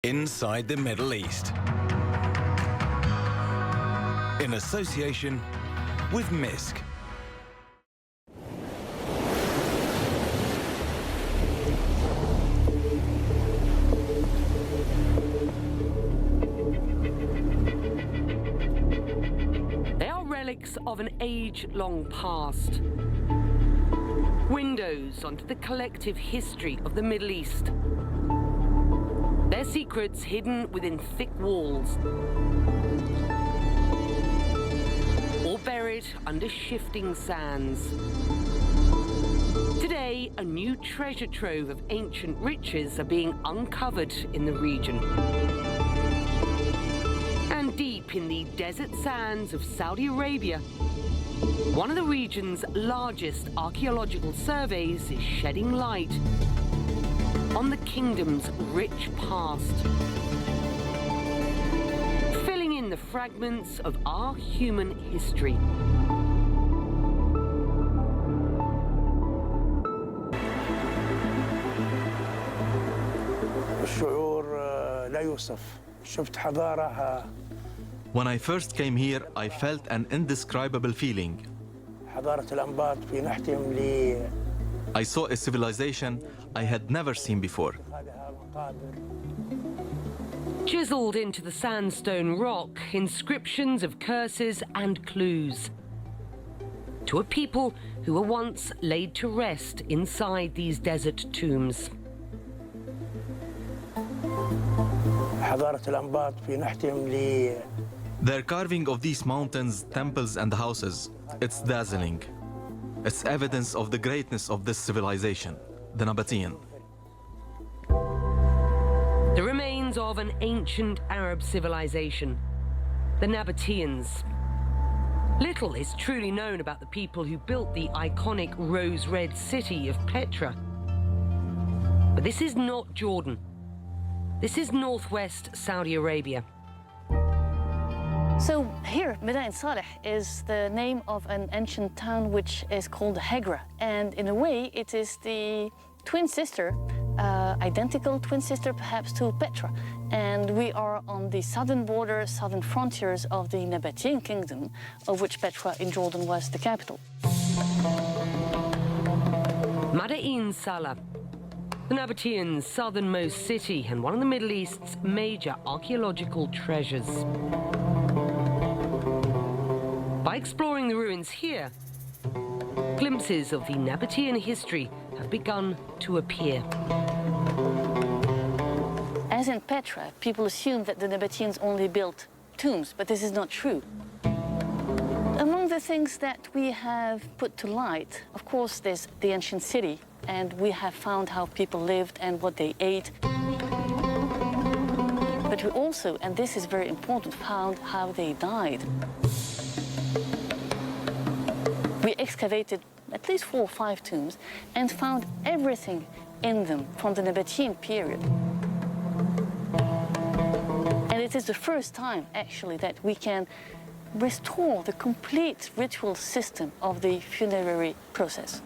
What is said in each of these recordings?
Inside the Middle East. In association with MISC. They are relics of an age-long past. Windows onto the collective history of the Middle East. Their secrets hidden within thick walls, or buried under shifting sands. Today, a new treasure trove of ancient riches are being uncovered in the region. And deep in the desert sands of Saudi Arabia, one of the region's largest archaeological surveys is shedding light on the kingdom's rich past, filling in the fragments of our human history. الشعور لا يوصف. شفت حضارة. When I first came here, I felt an indescribable feeling. حضارة الأنباط في نحتهم لي. I saw a civilization I had never seen before. Chiseled into the sandstone rock, inscriptions of curses and clues to a people who were once laid to rest inside these desert tombs. حضارة الأنباط في نحتهم لي. Their carving of these mountains, temples and houses, it's dazzling. It's evidence of the greatness of this civilization, the Nabatean. The remains of an ancient Arab civilization, the Nabateans. Little is truly known about the people who built the iconic rose-red city of Petra. But this is not Jordan. This is northwest Saudi Arabia. So here, Madain Saleh is the name of an ancient town which is called Hegra. And in a way, it is the twin sister, identical twin sister perhaps to Petra. And we are on the southern border, southern frontiers of the Nabatean kingdom, of which Petra in Jordan was the capital. Madain Saleh, the Nabateans' southernmost city and one of the Middle East's major archaeological treasures. By exploring the ruins here, glimpses of the Nabatean history have begun to appear. As in Petra, people assume that the Nabateans only built tombs, but this is not true. Among the things that we have put to light, of course, there's the ancient city, and we have found how people lived and what they ate. But we also, and this is very important, found how they died. We excavated at least 4 or 5 tombs and found everything in them from the Nabatean period. And it is the first time, actually, that we can restore the complete ritual system of the funerary process.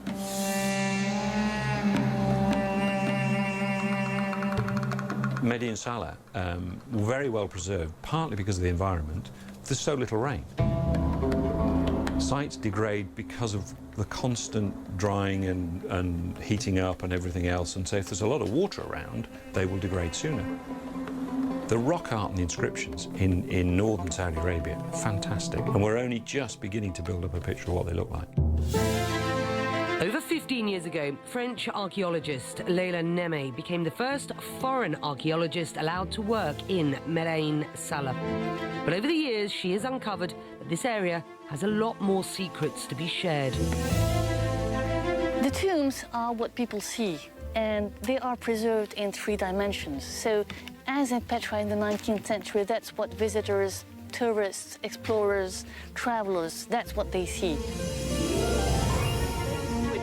Madain Saleh very well preserved, partly because of the environment. There's so little rain. Sites degrade because of the constant drying and heating up and everything else, and so if there's a lot of water around, they will degrade sooner. The rock art and the inscriptions in northern Saudi Arabia, fantastic, and we're only just beginning to build up a picture of what they look like. Over 15 years ago, French archaeologist Leila Neme became the first foreign archaeologist allowed to work in Madain Saleh. But over the years, she has uncovered that this area has a lot more secrets to be shared. The tombs are what people see, and they are preserved in 3 dimensions. So, as in Petra in the 19th century, that's what visitors, tourists, explorers, travelers, that's what they see.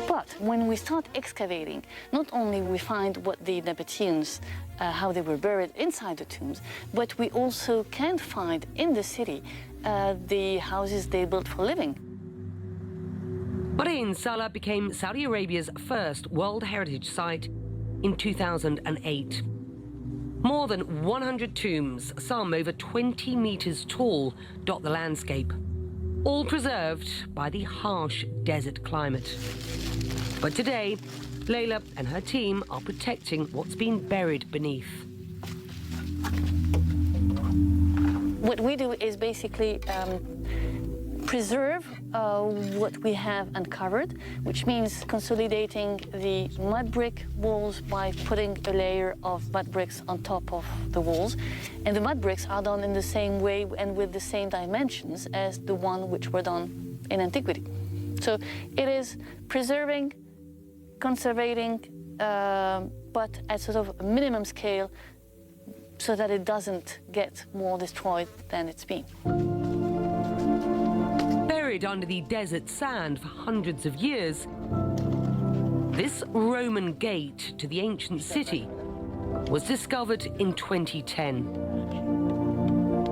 But when we start excavating, not only we find what the Nabateans, how they were buried inside the tombs, but we also can find in the city the houses they built for living. Madain Saleh became Saudi Arabia's first World Heritage Site in 2008. More than 100 tombs, some over 20 meters tall, dot the landscape, all preserved by the harsh desert climate. But today, Layla and her team are protecting what's been buried beneath. What we do is basically preserve what we have uncovered, which means consolidating the mud brick walls by putting a layer of mud bricks on top of the walls. And the mud bricks are done in the same way and with the same dimensions as the one which were done in antiquity. So it is preserving, conservating, but at sort of a minimum scale so that it doesn't get more destroyed than it's been. Buried under the desert sand for hundreds of years, this Roman gate to the ancient city was discovered in 2010.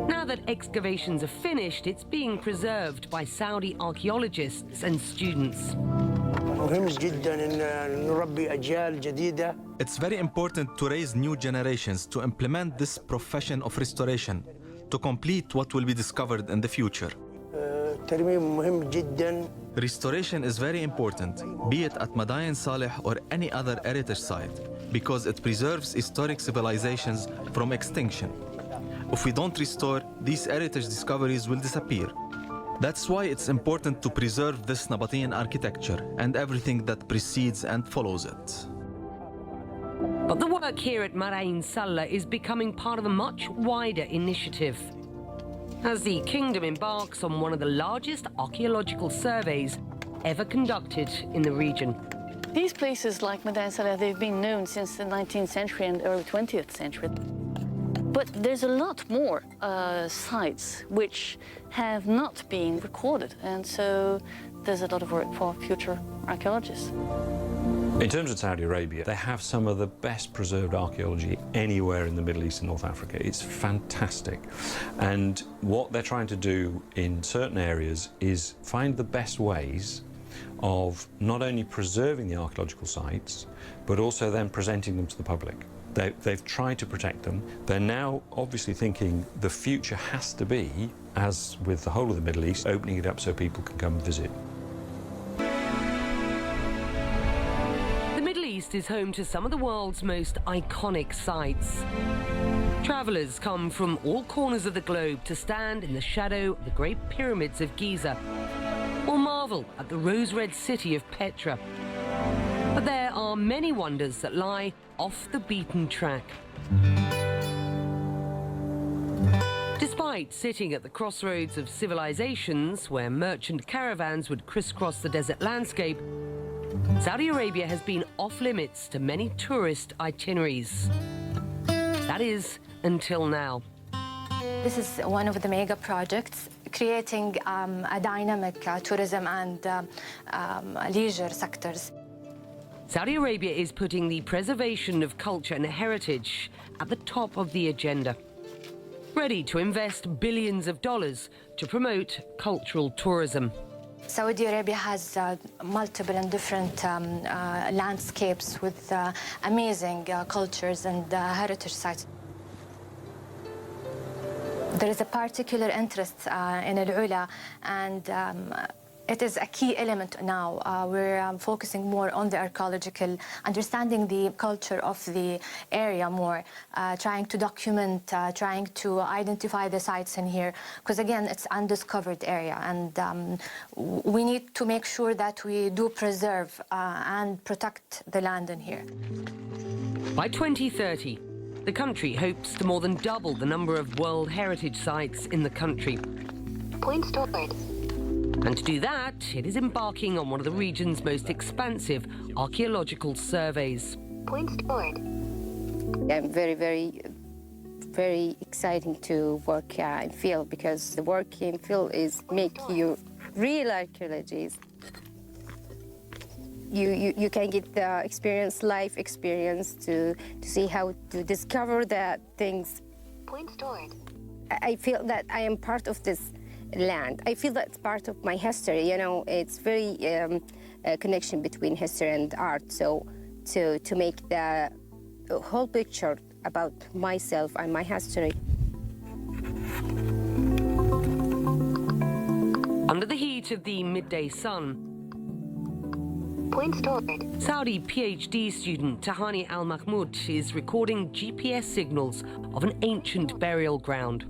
Now that excavations are finished, it's being preserved by Saudi archaeologists and students. مهم جدا ان نربي اجيال جديده. It's very important to raise new generations to implement this profession of restoration, to complete what will be discovered in the future. الترميم مهم جدا. Restoration is very important, be it at Madain Saleh or any other heritage site, because it preserves historic civilizations from extinction. If we don't restore, these heritage discoveries will disappear. That's why it's important to preserve this Nabatean architecture and everything that precedes and follows it. But the work here at Madain Saleh is becoming part of a much wider initiative, as the kingdom embarks on one of the largest archaeological surveys ever conducted in the region. These places like Madain Saleh, they've been known since the 19th century and early 20th century. But there's a lot more sites which have not been recorded, and so there's a lot of work for future archaeologists. In terms of Saudi Arabia, they have some of the best preserved archaeology anywhere in the Middle East and North Africa. It's fantastic. And what they're trying to do in certain areas is find the best ways of not only preserving the archaeological sites, but also then presenting them to the public. They've tried to protect them. They're now obviously thinking the future has to be, as with the whole of the Middle East, opening it up so people can come and visit. The Middle East is home to some of the world's most iconic sites. Travellers come from all corners of the globe to stand in the shadow of the Great Pyramids of Giza, or marvel at the rose-red city of Petra. But there are many wonders that lie off the beaten track. Despite sitting at the crossroads of civilizations where merchant caravans would crisscross the desert landscape, Saudi Arabia has been off-limits to many tourist itineraries. That is, until now. This is one of the mega projects creating a dynamic tourism and leisure sectors. Saudi Arabia is putting the preservation of culture and heritage at the top of the agenda, ready to invest billions of dollars to promote cultural tourism. Saudi Arabia has multiple and different landscapes with amazing cultures and heritage sites. There is a particular interest in Al-Ula, and it is a key element now. We're focusing more on the archaeological, understanding the culture of the area more, trying to document, trying to identify the sites in here, because again, it's undiscovered area, and we need to make sure that we do preserve and protect the land in here. By 2030, the country hopes to more than double the number of World Heritage Sites in the country. Point stored. And to do that, it is embarking on one of the region's most expansive archaeological surveys. Point stored. I'm very exciting to work in field, because the work in field is make you real archaeologists. You can get the experience, life experience, to see how to discover the things. Point stored. I feel that I am part of this land. I feel that's part of my history. You know, it's very a connection between history and art. So to make the whole picture about myself and my history. Under the heat of the midday sun, Point stored. Saudi PhD student Tahani Al Mahmoud is recording GPS signals of an ancient burial ground.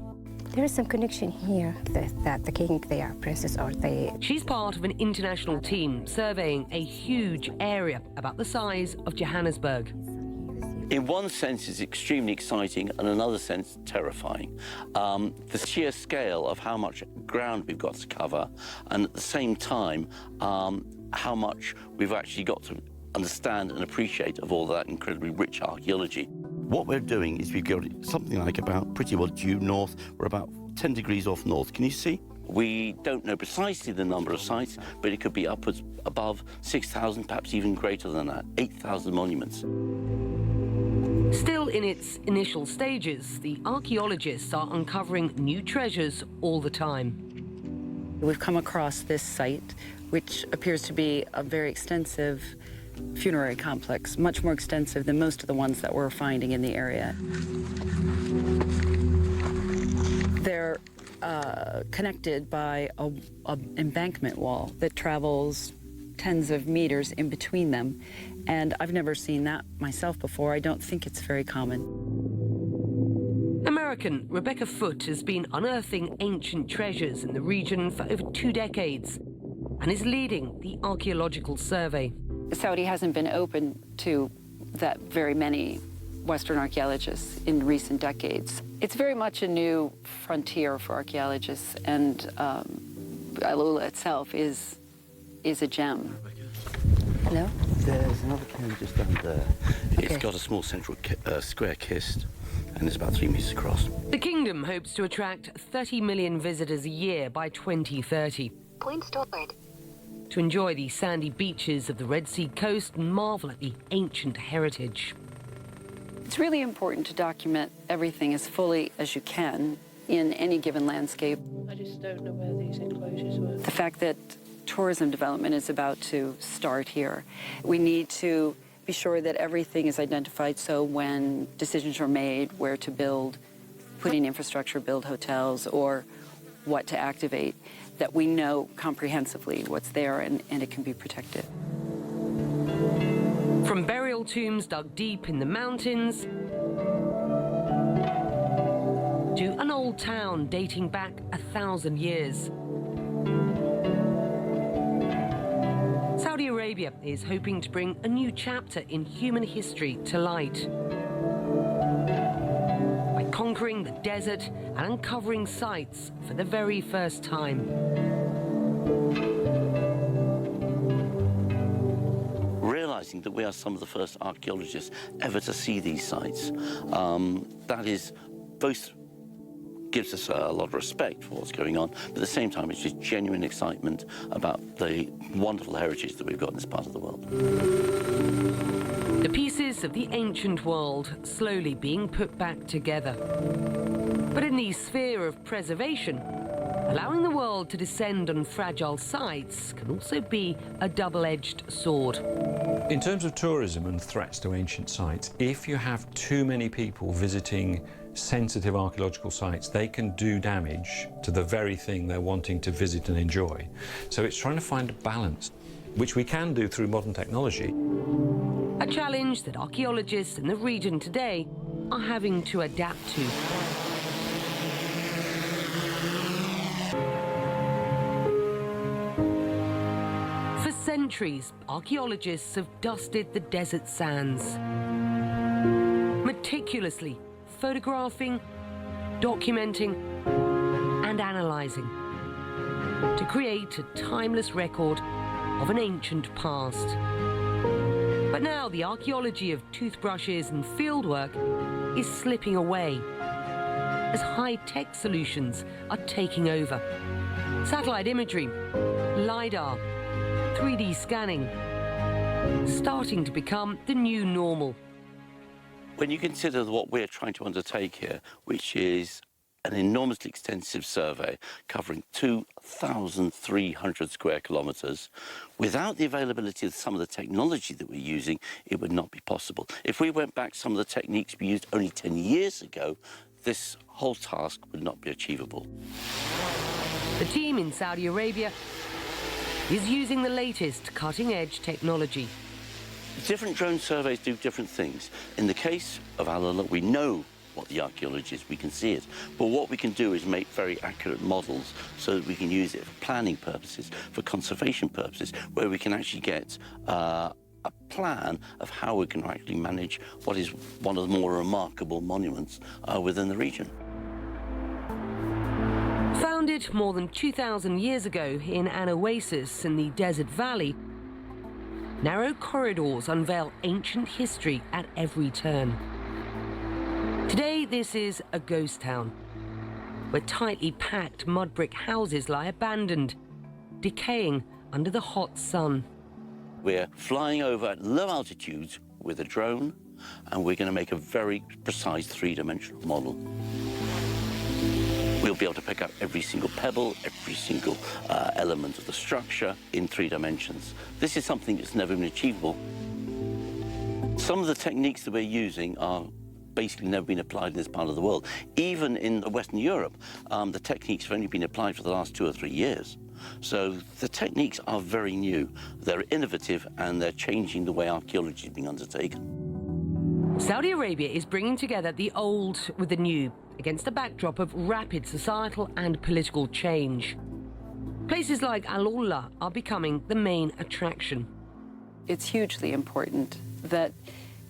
There is some connection here that the king, their princess, or they... She's part of an international team surveying a huge area about the size of Johannesburg. In one sense, it's extremely exciting, and in another sense, terrifying. The sheer scale of how much ground we've got to cover, and at the same time, how much we've actually got to understand and appreciate of all that incredibly rich archaeology. What we're doing is we've got something like about pretty well due north. We're about 10 degrees off north. Can you see? We don't know precisely the number of sites, but it could be upwards above 6,000, perhaps even greater than that, 8,000 monuments. Still in its initial stages, the archaeologists are uncovering new treasures all the time. We've come across this site, which appears to be a very extensive funerary complex, much more extensive than most of the ones that we're finding in the area. They're connected by an embankment wall that travels tens of meters in between them, and I've never seen that myself before. I don't think it's very common. American Rebecca Foote has been unearthing ancient treasures in the region for over 2 decades and is leading the archaeological survey. Saudi hasn't been open to that very many Western archaeologists in recent decades. It's very much a new frontier for archaeologists, and Al-Ula itself is a gem. Hello? There's another cairn just down there. Okay. It's got a small central square kist, and it's about 3 meters across. The kingdom hopes to attract 30 million visitors a year by 2030. Point stored. To enjoy the sandy beaches of the Red Sea coast and marvel at the ancient heritage. It's really important to document everything as fully as you can in any given landscape. I just don't know where these enclosures were. The fact that tourism development is about to start here, we need to be sure that everything is identified, so when decisions are made where to build, put in infrastructure, build hotels, or what to activate, that we know comprehensively what's there and it can be protected. From burial tombs dug deep in the mountains to an old town dating back 1,000 years. Saudi Arabia is hoping to bring a new chapter in human history to light by conquering the desert and uncovering sites for the very first time. Realizing that we are some of the first archaeologists ever to see these sites, that is both gives us a lot of respect for what's going on, but at the same time it's just genuine excitement about the wonderful heritage that we've got in this part of the world. The pieces of the ancient world slowly being put back together. But in the sphere of preservation, allowing the world to descend on fragile sites can also be a double-edged sword. In terms of tourism and threats to ancient sites, if you have too many people visiting sensitive archaeological sites, they can do damage to the very thing they're wanting to visit and enjoy. So it's trying to find a balance, which we can do through modern technology. A challenge that archaeologists in the region today are having to adapt to. For centuries, archaeologists have dusted the desert sands, meticulously photographing, documenting, and analysing to create a timeless record of an ancient past. But now the archaeology of toothbrushes and fieldwork is slipping away as high-tech solutions are taking over. Satellite imagery, LiDAR, 3D scanning, starting to become the new normal. When you consider what we're trying to undertake here, which is an enormously extensive survey covering 2,300 square kilometres. Without the availability of some of the technology that we're using, it would not be possible. If we went back to some of the techniques we used only 10 years ago, this whole task would not be achievable. The team in Saudi Arabia is using the latest cutting-edge technology. Different drone surveys do different things. In the case of Alala, we know what the archaeology is, we can see it. But what we can do is make very accurate models so that we can use it for planning purposes, for conservation purposes, where we can actually get a plan of how we can actually manage what is one of the more remarkable monuments within the region. Founded more than 2,000 years ago in an oasis in the desert valley, narrow corridors unveil ancient history at every turn. Today, this is a ghost town, where tightly packed mud brick houses lie abandoned, decaying under the hot sun. We're flying over at low altitudes with a drone, and we're going to make a very precise three-dimensional model. We'll be able to pick up every single pebble, every single element of the structure in 3 dimensions. This is something that's never been achievable. Some of the techniques that we're using are basically never been applied in this part of the world. Even in Western Europe, the techniques have only been applied for the last 2 or 3 years. So the techniques are very new. They're innovative, and they're changing the way archaeology is being undertaken. Saudi Arabia is bringing together the old with the new against a backdrop of rapid societal and political change. Places like Al-Ula are becoming the main attraction. It's hugely important that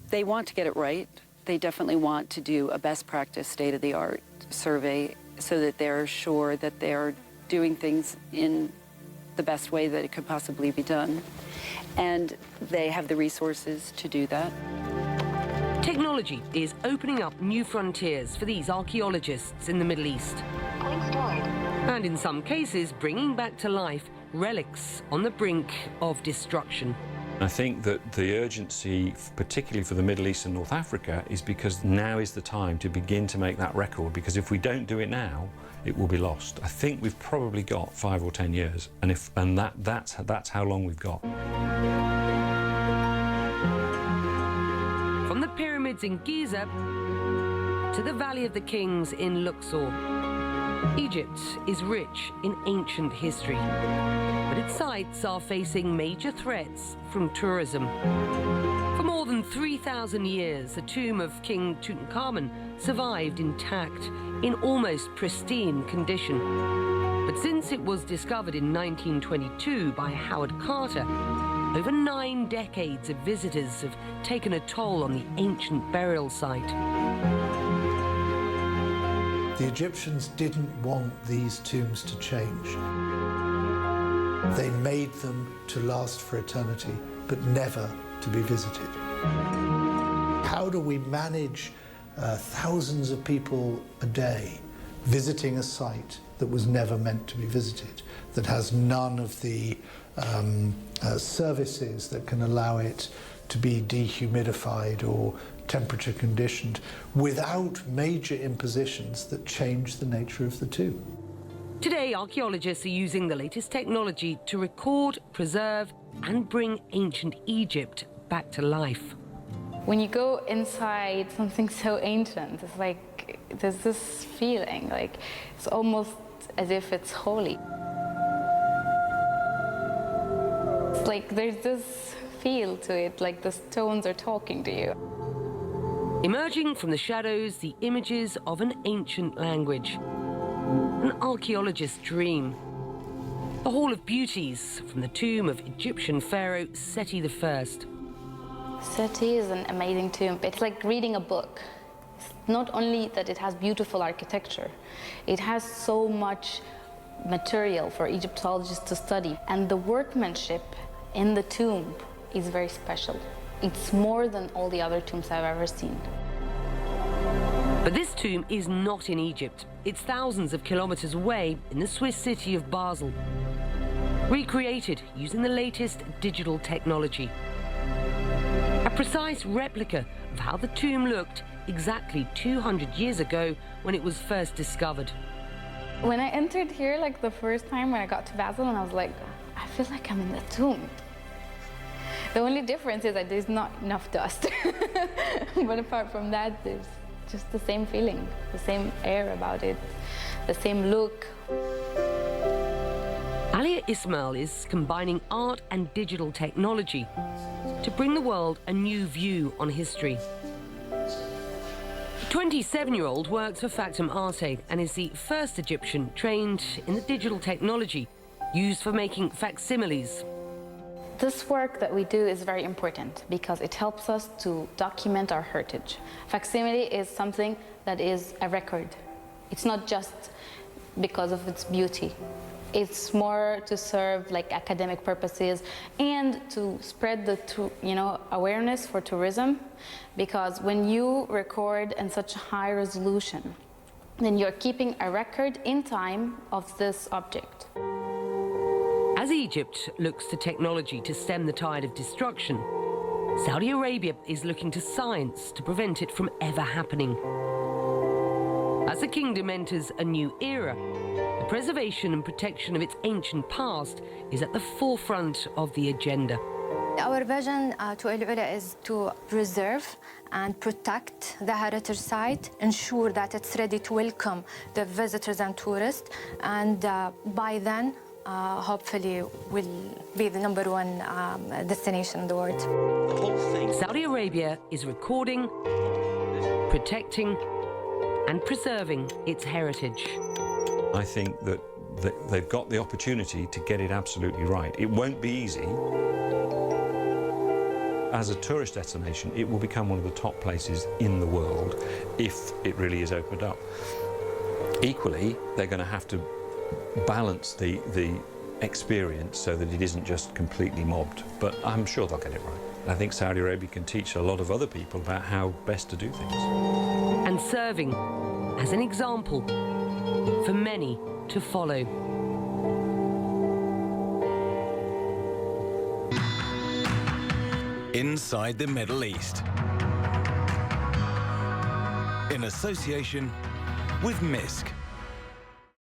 they want to get it right. They definitely want to do a best practice state-of-the-art survey so that they're sure that they're doing things in the best way that it could possibly be done. And they have the resources to do that. Technology is opening up new frontiers for these archaeologists in the Middle East. And in some cases, bringing back to life relics on the brink of destruction. I think that the urgency, particularly for the Middle East and North Africa, is because now is the time to begin to make that record, because if we don't do it now, it will be lost. I think we've probably got 5 or 10 years, and that's how long we've got. From the pyramids in Giza to the Valley of the Kings in Luxor, Egypt is rich in ancient history, but its sites are facing major threats from tourism. For more than 3,000 years, the tomb of King Tutankhamun survived intact, in almost pristine condition. But since it was discovered in 1922 by Howard Carter, over 9 decades of visitors have taken a toll on the ancient burial site. The Egyptians didn't want these tombs to change. They made them to last for eternity, but never to be visited. How do we manage thousands of people a day visiting a site that was never meant to be visited, that has none of the services that can allow it to be dehumidified or temperature conditioned, without major impositions that change the nature of the tomb? Today, archaeologists are using the latest technology to record, preserve, and bring ancient Egypt back to life. When you go inside something so ancient, it's like there's this feeling, like it's almost as if it's holy. It's like there's this feel to it, like the stones are talking to you. Emerging from the shadows, the images of an ancient language. An archaeologist's dream. The Hall of Beauties from the tomb of Egyptian pharaoh Seti I. Seti is an amazing tomb. It's like reading a book. It's not only that it has beautiful architecture, it has so much material for Egyptologists to study. And the workmanship in the tomb is very special. It's more than all the other tombs I've ever seen. But this tomb is not in Egypt. It's thousands of kilometers away in the Swiss city of Basel. Recreated using the latest digital technology. A precise replica of how the tomb looked exactly 200 years ago when it was first discovered. When I entered here, like the first time when I got to Basel, and I was like, I feel like I'm in the tomb. The only difference is that there's not enough dust. But apart from that, there's just the same feeling, the same air about it, the same look. Alia Ismail is combining art and digital technology to bring the world a new view on history. The 27-year-old works for Factum Arte and is the first Egyptian trained in the digital technology used for making facsimiles. This work that we do is very important because it helps us to document our heritage. Facsimile is something that is a record. It's not just because of its beauty. It's more to serve like academic purposes and to spread the awareness for tourism, because when you record in such high resolution, then you're keeping a record in time of this object. As Egypt looks to technology to stem the tide of destruction, Saudi Arabia is looking to science to prevent it from ever happening. As the kingdom enters a new era, the preservation and protection of its ancient past is at the forefront of the agenda. Our vision to العلا is to preserve and protect the heritage site, ensure that it's ready to welcome the visitors and tourists, and by then, hopefully, will be the #1 destination in the world. Saudi Arabia is recording, protecting, and preserving its heritage. I think that they've got the opportunity to get it absolutely right. It won't be easy. As a tourist destination, it will become one of the top places in the world if it really is opened up. Equally, they're going to have to balance the experience so that it isn't just completely mobbed. But I'm sure they'll get it right. I think Saudi Arabia can teach a lot of other people about how best to do things. And serving as an example for many to follow. Inside the Middle East. In association with MISC.